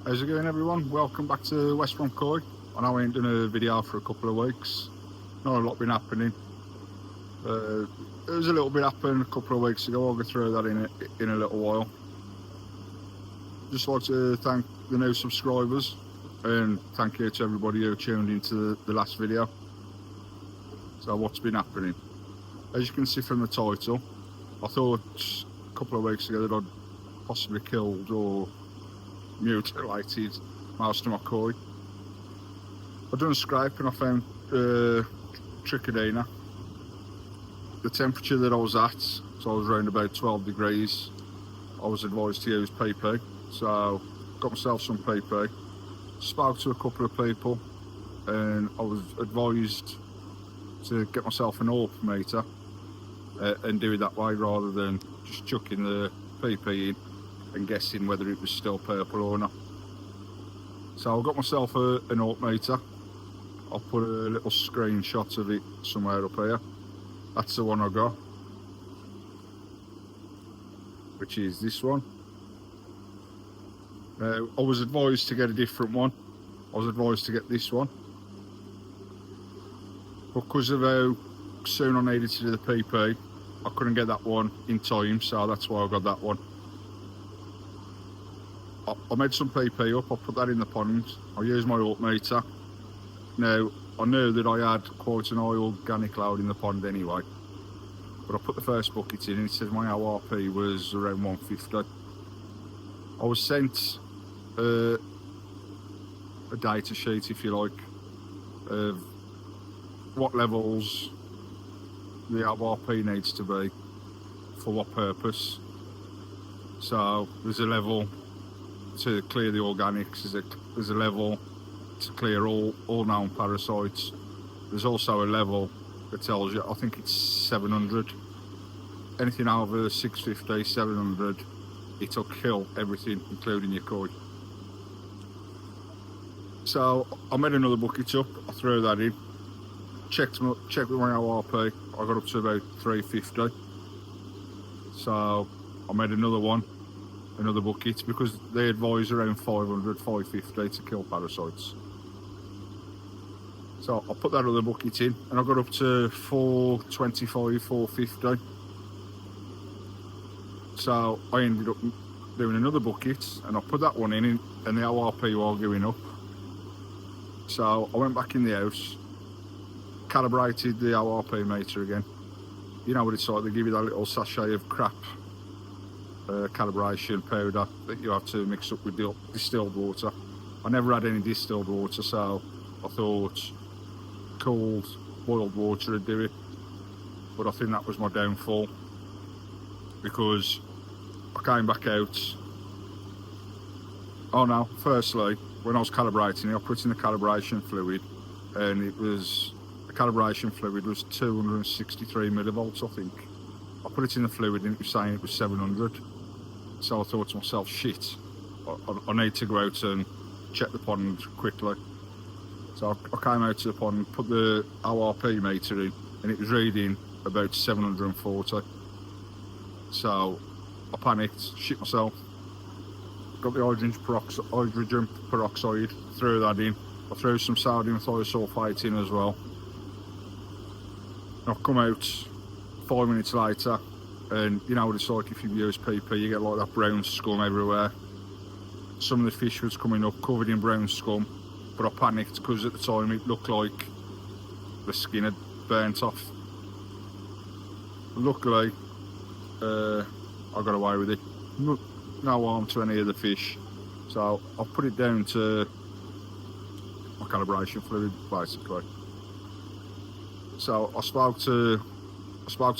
How's it going, everyone? Welcome back to West Brom Koi. I know I ain't done a video for a couple of weeks. Not a lot been happening. There was a little bit happened a couple of weeks ago. I'll go through that in a little while. Just like to thank the new subscribers and thank you to everybody who tuned into the last video. So what's been happening? As you can see from the title, I thought a couple of weeks ago that I'd possibly killed or mutilated most of my koi. I've done a scrape and I found trichidina. The temperature that I was at, so I was around about 12 degrees, I was advised to use PP, so got myself some PP, spoke to a couple of people and I was advised to get myself an AWP meter and do it that way rather than just chucking the PP in and guessing whether it was still purple or not. So I got myself an AWP meter. I'll put a little screenshot of it somewhere up here. That's the one I got, which is this one. I was advised to get a different one. I was advised to get this one. Because of how soon I needed to do the PP, I couldn't get that one in time, so that's why I got that one. I made some PP up, I put that in the pond, I used my AWP meter. Now, I knew that I had quite an high organic load in the pond anyway, but I put the first bucket in and it says my ORP was around 150. I was sent a data sheet, if you like, of what levels the ORP needs to be for what purpose. So there's a level to clear the organics, there's a level to clear all known parasites. There's also a level that tells you, I think it's 700. Anything over 650, 700, it'll kill everything, including your koi. So I made another bucket up, I threw that in, checked with my ORP, I got up to about 350. So I made another bucket, because they advise around 500, 550 to kill parasites. So I put that other bucket in and I got up to 425, 450. So I ended up doing another bucket and I put that one in and the ORP were going up. So I went back in the house, calibrated the ORP meter again. You know what it's like, they give you that little sachet of crap calibration powder that you have to mix up with distilled water. I never had any distilled water, so I thought cold boiled water would do it, but I think that was my downfall, because I came back out. Oh no, firstly, when I was calibrating it, I put in the calibration fluid and the calibration fluid was 263 millivolts, I think. I put it in the fluid and it was saying it was 700. So I thought to myself, shit, I need to go out and check the pond quickly. So I came out to the pond, put the ORP meter in, and it was reading about 740. So I panicked, shit myself, got the hydrogen peroxide, threw that in. I threw some sodium thiosulfate in as well. I've come out 5 minutes later, and you know what it's like if you use PP, you get like that brown scum everywhere. Some of the fish was coming up covered in brown scum, but I panicked because at the time it looked like the skin had burnt off. Luckily, I got away with it. No harm to any of the fish, so I put it down to my calibration fluid, basically. So I spoke to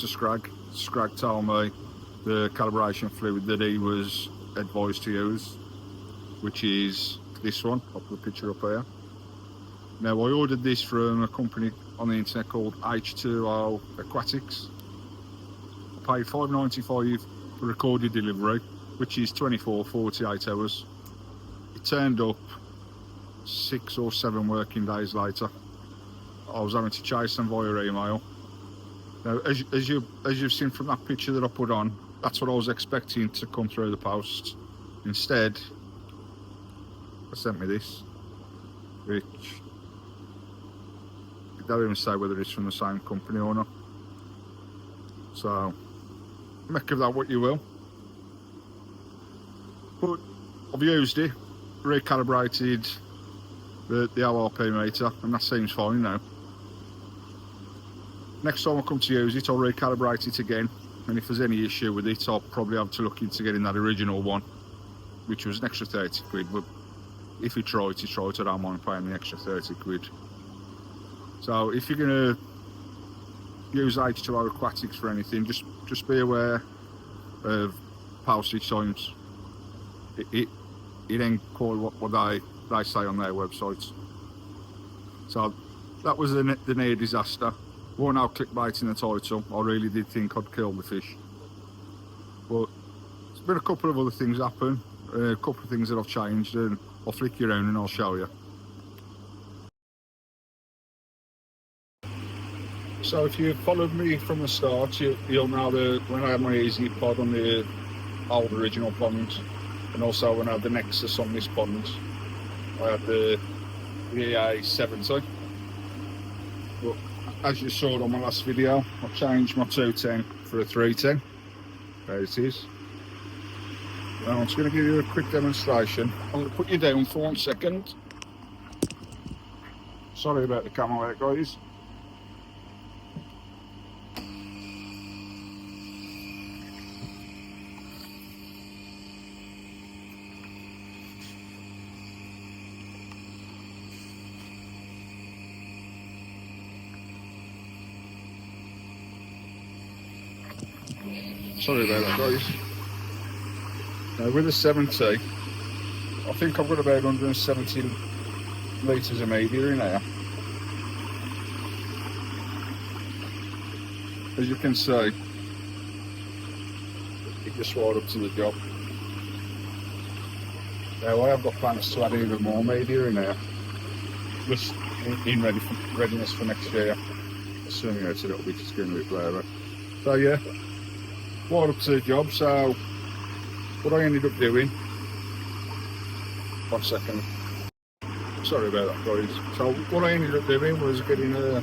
Scrag. Scrag told me the calibration fluid that he was advised to use, which is this one. I'll put the picture up here. Now I ordered this from a company on the internet called H2O Aquatics. I paid $5.95 for recorded delivery, which is 48 hours. It turned up 6 or 7 working days later. I was having to chase them via email. Now, as you've seen from that picture that I put on, that's what I was expecting to come through the post. Instead, that sent me this, which it don't even say whether it's from the same company or not. So make of that what you will. But I've used it, recalibrated the ORP meter, and that seems fine now. Next time I come to use it, I'll recalibrate it again, and if there's any issue with it, I'll probably have to look into getting that original one, which was an extra 30 quid, but if you try it, I don't mind paying the extra 30 quid. So if you're going to use H2O aquatics for anything, just be aware of postage times. It ain't quite what they say on their websites. So that was the near disaster. Won't have clickbait in the title. I really did think I'd killed the fish. But there's been a couple of other things happen, a couple of things that I've changed, and I'll flick you around and I'll show you. So if you followed me from the start, you'll know that when I had my Easy Pod on the old original pond, and also when I had the Nexus on this pond, I had the EA 70. But as you saw on my last video, I changed my 210 for a 310. There it is. Now I'm just going to give you a quick demonstration. I'm going to put you down for 1 second. Sorry about the camera work, guys. Sorry about that, guys. Now with the 70, I think I've got about 170 litres of media in here. As you can see, it just swelled up to the job. Now I have got plans to add even more media in here, just in readiness for next year, assuming it's a little bit skin with flavour. So yeah, right up to the job. So what I ended up doing, 1 second, sorry about that, guys. So what I ended up doing was getting a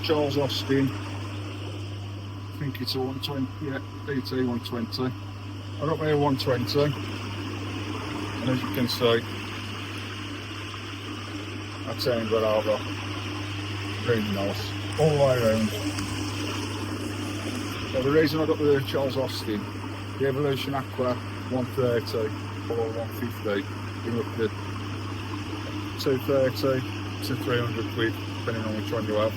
Charles Austin, I think it's a 120, yeah, DT 120. I got my 120, and as you can see, that turned right over, really nice, all the way around. So the reason I got the Charles Austin, the Evolution Aqua 130 or 150, you look at 230 to 300 quid, depending on which one you have.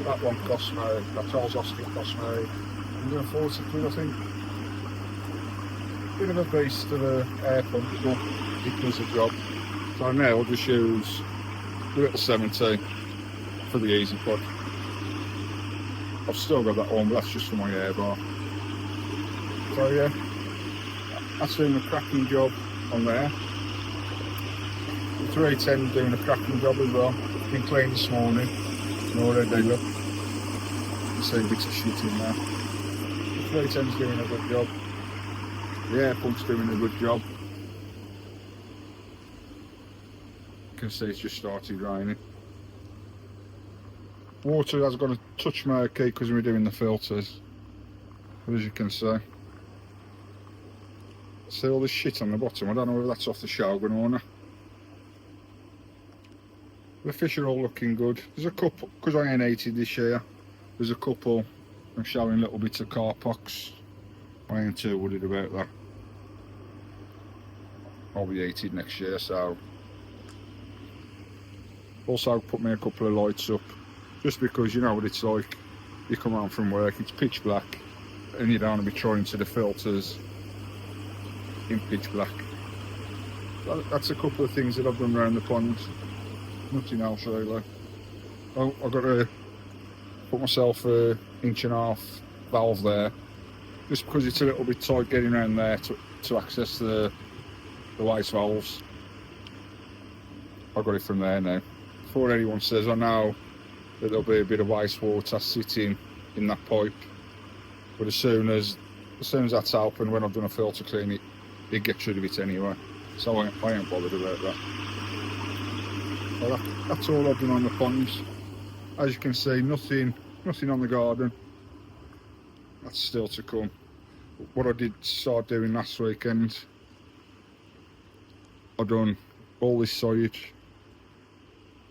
That one cost me, that Charles Austin cost me 140 quid, I think. Bit of a beast of an air pump, but it does the job. So now I'll just use the little 70 for the Easy Pod. I've still got that one, but that's just for my air bar. So yeah, that's doing a cracking job on there. The 310 doing a cracking job as well. Been cleaned this morning, and already look, you see bits of shit in there. The 310's doing a good job. The air pump's doing a good job. You can see it's just started raining. Water has got a touch murky because we're doing the filters, but as you can see all this shit on the bottom. I don't know whether that's off the Shogun or not. The fish are all looking good. There's a couple, because I ain't eated this year, there's a couple I'm showing little bits of car pox. I ain't too worried about that. I'll be eating next year, so. Also put me a couple of lights up, just because you know what it's like. You come home from work, it's pitch black, and you don't want to be trying to the filters in pitch black. That's a couple of things that I've done around the pond. Nothing else really. Oh, I've got to put myself an 1.5 inch valve there, just because it's a little bit tight getting around there to access the waste valves. I've got it from there now. Before anyone says, I know that there'll be a bit of wastewater sitting in that pipe, but as soon as that's open, when I've done a filter clean, it gets rid of it anyway. so I ain't bothered about that. Well, that's all I've done on the ponds. As you can see, nothing on the garden. That's still to come. What I did start doing last weekend, I done all this side,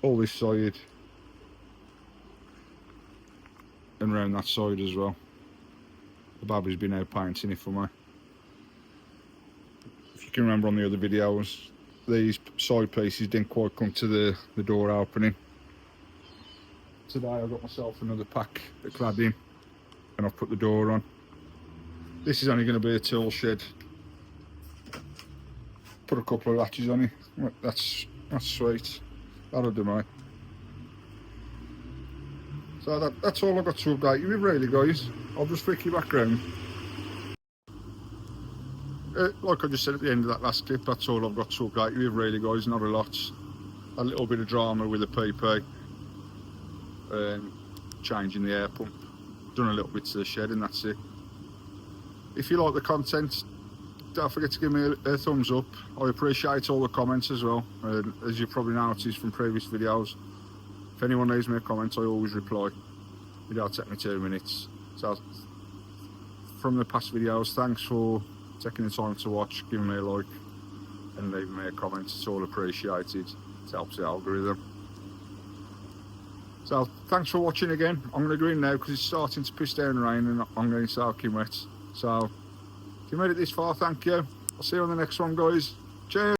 and round that side as well. The Babby's been out painting it for me. If you can remember on the other videos, these side pieces didn't quite come to the door opening. Today I got myself another pack of cladding and I've put the door on. This is only going to be a tool shed. Put a couple of latches on it. That's sweet. That'll do, mate. So that's all I've got to update you with, really, guys. I'll just flick you back round. Like I just said at the end of that last clip, that's all I've got to update you with, really, guys. Not a lot. A little bit of drama with the PP. Changing the air pump. Done a little bit to the shed, and that's it. If you like the content, don't forget to give me a thumbs up. I appreciate all the comments as well. As you've probably noticed from previous videos, if anyone leaves me a comment, I always reply. It don't take me 2 minutes. So from the past videos, thanks for taking the time to watch, giving me a like and leaving me a comment. It's all appreciated. It helps the algorithm. So thanks for watching again. I'm going to go in now because it's starting to piss down rain and I'm going soaking wet. So if you made it this far, thank you. I'll see you on the next one, guys. Cheers.